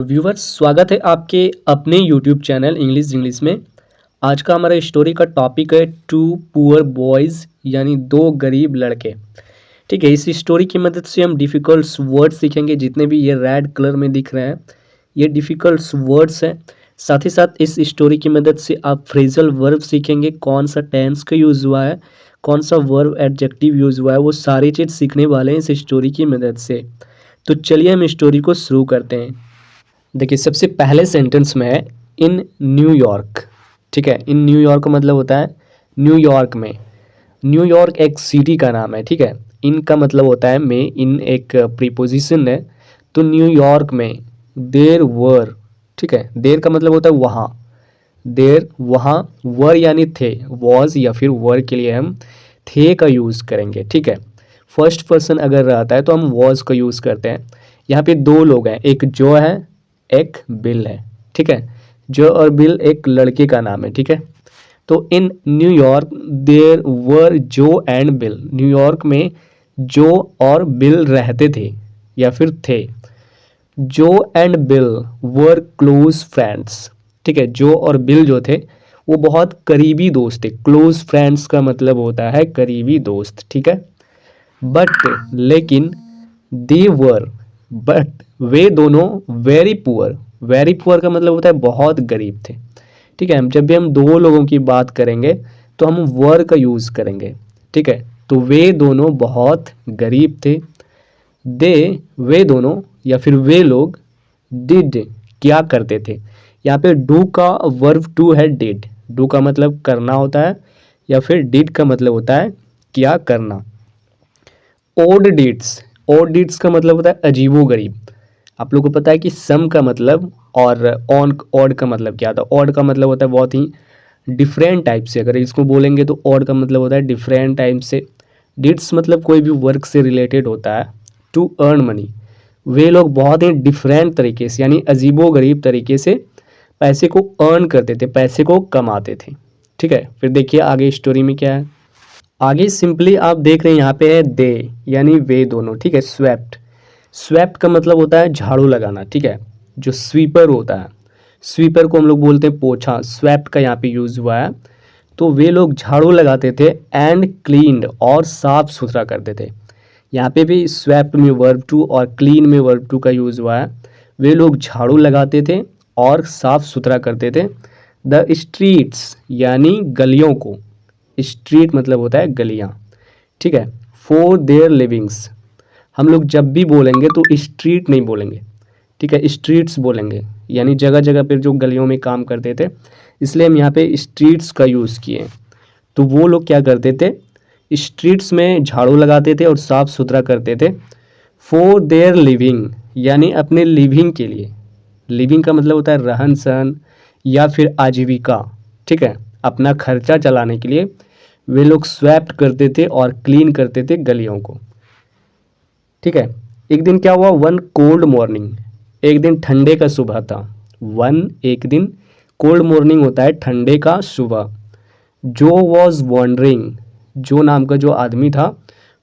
Viewers, स्वागत है आपके अपने यूट्यूब चैनल इंग्लिश में। आज का हमारा स्टोरी का टॉपिक है टू पुअर बॉयज़, यानी दो गरीब लड़के। ठीक है, इस स्टोरी की मदद से हम डिफ़िकल्ट वर्ड्स सीखेंगे। जितने भी ये रेड कलर में दिख रहे हैं ये डिफ़िकल्ट वर्ड्स हैं। साथ ही साथ इस स्टोरी की मदद से आप फ्रेजल वर्ब सीखेंगे, कौन सा टेंस का यूज़ हुआ है, कौन सा वर्ब एडजेक्टिव यूज़ हुआ है, वो सारी चीज़ सीखने वाले हैं इस स्टोरी की मदद से। तो चलिए हम स्टोरी को शुरू करते हैं। देखिए, सबसे पहले सेंटेंस में है इन न्यूयॉर्क। ठीक है, इन न्यूयॉर्क का मतलब होता है न्यूयॉर्क में। न्यूयॉर्क एक सिटी का नाम है। ठीक है, इन का मतलब होता है में, इन एक प्रीपोजिशन है। तो न्यूयॉर्क में देर वर। ठीक है, देर का मतलब होता है वहाँ, देर वहाँ, वर यानी थे, वॉज या फिर वर के लिए हम थे का यूज़ करेंगे। ठीक है, फर्स्ट पर्सन अगर रहता है तो हम वॉज का यूज़ करते हैं। यहाँ पे दो लोग हैं, एक जो है एक बिल है। ठीक है, जो और बिल एक लड़के का नाम है। ठीक है, तो इन न्यूयॉर्क देर वर जो एंड बिल। न्यूयॉर्क में जो और बिल रहते थे या फिर थे। जो and bill were close friends. ठीक है, जो और बिल जो थे वो बहुत करीबी दोस्त थे। क्लोज फ्रेंड्स का मतलब होता है करीबी दोस्त। ठीक है, बट लेकिन दे वर, बट वे दोनों वेरी पुअर। वेरी पुअर का मतलब होता है बहुत गरीब थे। ठीक है, हम जब भी हम दो लोगों की बात करेंगे तो हम वर का यूज़ करेंगे। ठीक है, तो वे दोनों बहुत गरीब थे। दे, वे दोनों या फिर वे लोग, डिड क्या करते थे। यहाँ पे डू का वर्ब टू है डिड। डू का मतलब करना होता है या फिर डिड का मतलब होता है क्या करना। ओड डिड्स, ओड डिड्स का मतलब होता है अजीबो गरीब। आप लोग को पता है कि सम का मतलब और ऑन ऑड का मतलब क्या था। ऑड का मतलब होता है बहुत ही डिफरेंट टाइप से, अगर इसको बोलेंगे तो ऑड का मतलब होता है डिफरेंट टाइप से। डिड्स मतलब कोई भी वर्क से रिलेटेड होता है। टू अर्न मनी, वे लोग बहुत ही डिफरेंट तरीके से यानी अजीबो गरीब तरीके से पैसे को अर्न करते थे, पैसे को कमाते थे। ठीक है, फिर देखिए आगे स्टोरी में क्या है। आगे सिंपली आप देख रहे हैं यहाँ पे है दे, यानी वे दोनों। ठीक है, स्वेप्ट, स्वेप्ट का मतलब होता है झाड़ू लगाना। ठीक है, जो स्वीपर होता है, स्वीपर को हम लोग बोलते हैं पोछा। स्वेप्ट का यहाँ पे यूज़ हुआ है। तो वे लोग झाड़ू लगाते थे एंड क्लीन्ड, और साफ सुथरा करते थे। यहाँ पे भी स्वेप्ट में वर्ब टू और क्लीन में वर्ब टू का यूज़ हुआ है। वे लोग झाड़ू लगाते थे और साफ सुथरा करते थे। द स्ट्रीट्स, यानी गलियों को। स्ट्रीट मतलब होता है गलियाँ। ठीक है, फॉर देयर लिविंग्स, हम लोग जब भी बोलेंगे तो स्ट्रीट नहीं बोलेंगे। ठीक है, स्ट्रीट्स बोलेंगे, यानी जगह जगह पर जो गलियों में काम करते थे, इसलिए हम यहाँ पे स्ट्रीट्स का यूज़ किए। तो वो लोग क्या करते थे, स्ट्रीट्स में झाड़ू लगाते थे और साफ़ सुथरा करते थे। फॉर देयर लिविंग, यानी अपने लिविंग के लिए। लिविंग का मतलब होता है रहन सहन या फिर आजीविका। ठीक है, अपना खर्चा चलाने के लिए वे लोग स्वैप्ट करते थे और क्लीन करते थे गलियों को। ठीक है, एक दिन क्या हुआ, वन कोल्ड मॉर्निंग, एक दिन ठंडे का सुबह था। वन एक दिन, कोल्ड मॉर्निंग होता है ठंडे का सुबह। जो वॉज वॉन्डरिंग, जो नाम का जो आदमी था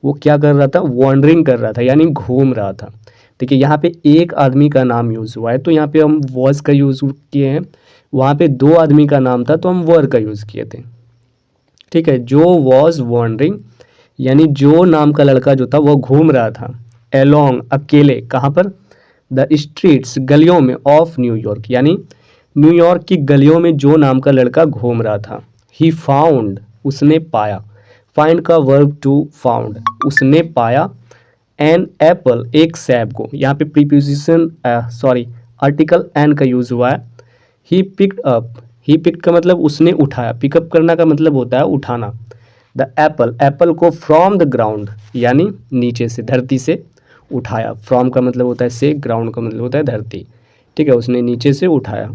वो क्या कर रहा था, वॉन्डरिंग कर रहा था, यानी घूम रहा था। देखिए यहाँ पे एक आदमी का नाम यूज़ हुआ है तो यहाँ पे हम वॉज का यूज़ किए हैं। वहाँ पे दो आदमी का नाम था तो हम वर का यूज़ किए थे। ठीक है, जो वॉज वॉन्डरिंग, यानी जो नाम का लड़का जो था वो घूम रहा था एलोंग, अकेले, कहाँ पर, द स्ट्रीट्स, गलियों में, ऑफ न्यूयॉर्क, यानी न्यूयॉर्क की गलियों में जो नाम का लड़का घूम रहा था। ही फाउंड, उसने पाया। फाइंड का वर्ब टू फाउंड, उसने पाया। एन एप्पल, एक सेब को। यहाँ पे प्रीपोजिशन आर्टिकल एन का यूज़ हुआ है। He picked up, he picked का मतलब उसने उठाया, पिकअप करना का मतलब होता है उठाना। द एप्पल, एप्पल को फ्रॉम द ग्राउंड, यानी नीचे से, धरती से उठाया। फ्रॉम का मतलब होता है से, ग्राउंड का मतलब होता है धरती। ठीक है, उसने नीचे से उठाया।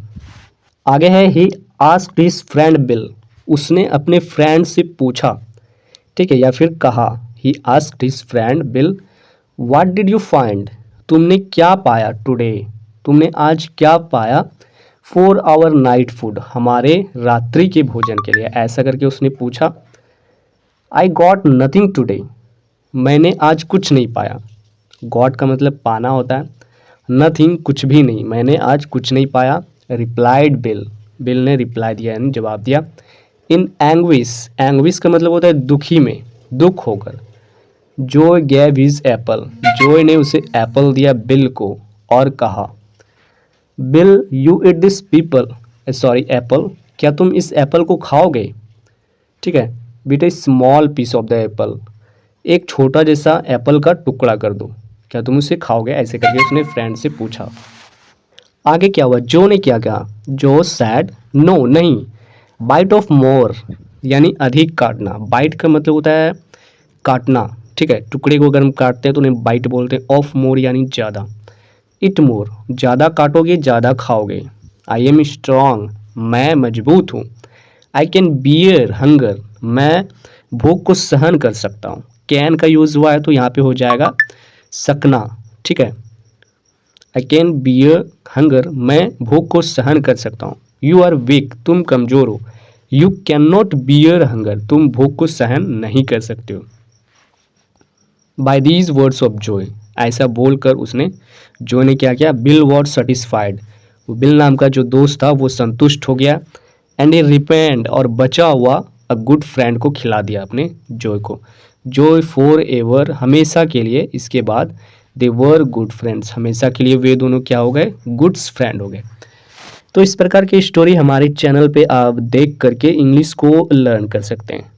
आगे है he asked his friend bill, उसने अपने फ्रेंड से पूछा। ठीक है, या फिर कहा। He asked his friend bill what did you find, तुमने क्या पाया टुडे, तुमने आज क्या पाया। फॉर आवर नाइट फूड, हमारे रात्रि के भोजन के लिए, ऐसा करके उसने पूछा। आई गॉट नथिंग टुडे, मैंने आज कुछ नहीं पाया। गॉट का मतलब पाना होता है नथिंग कुछ भी नहीं, मैंने आज कुछ नहीं पाया। रिप्लाइड बिल, बिल ने रिप्लाई दिया यानी जवाब दिया। इन एंग्विश, एंग्विश का मतलब होता है दुखी में, दुख होकर। Joy gave his apple, Joy ने उसे एप्पल दिया बिल को और कहा Bill you eat this people sorry apple, क्या तुम इस एप्पल को खाओगे? ठीक है बेटा, small piece of the apple, एक छोटा जैसा एप्पल का टुकड़ा कर दो, क्या तुम उसे खाओगे? ऐसे करके उसने फ्रेंड से पूछा। आगे क्या हुआ, जो ने क्या कहा, जो सैड नो नहीं, बाइट ऑफ मोर यानी अधिक काटना। बाइट का मतलब होता है काटना, ठीक है, टुकड़े को अगर हम काटते हैं तो उन्हें बाइट बोलते हैं। ऑफ मोर यानी ज़्यादा। इट मोर, ज़्यादा काटोगे ज़्यादा खाओगे। आई एम स्ट्रॉन्ग, मैं मजबूत हूँ। आई कैन बियर हंगर, मैं भूख को सहन कर सकता हूँ। कैन का यूज़ हुआ है तो यहाँ पे हो जाएगा सकना, ठीक है। आई कैन बियर हंगर, मैं भूख को सहन कर सकता हूँ। यू आर वीक, तुम कमज़ोर हो। You can not bear hunger, तुम भूख को सहन नहीं कर सकते हो। By these words of Joy, ऐसा बोलकर उसने, जॉय ने क्या किया, बिल वॉज सेटिस्फाइड, बिल नाम का जो दोस्त था वो संतुष्ट हो गया। एंड ए रिपेंड, और बचा हुआ अ गुड फ्रेंड को खिला दिया अपने जॉय को। जॉय फॉर एवर, हमेशा के लिए। इसके बाद दे वर गुड फ्रेंड्स, हमेशा के लिए वे दोनों क्या हो गए, गुड्स फ्रेंड हो गए। तो इस प्रकार की स्टोरी हमारे चैनल पे आप देख करके इंग्लिश को लर्न कर सकते हैं।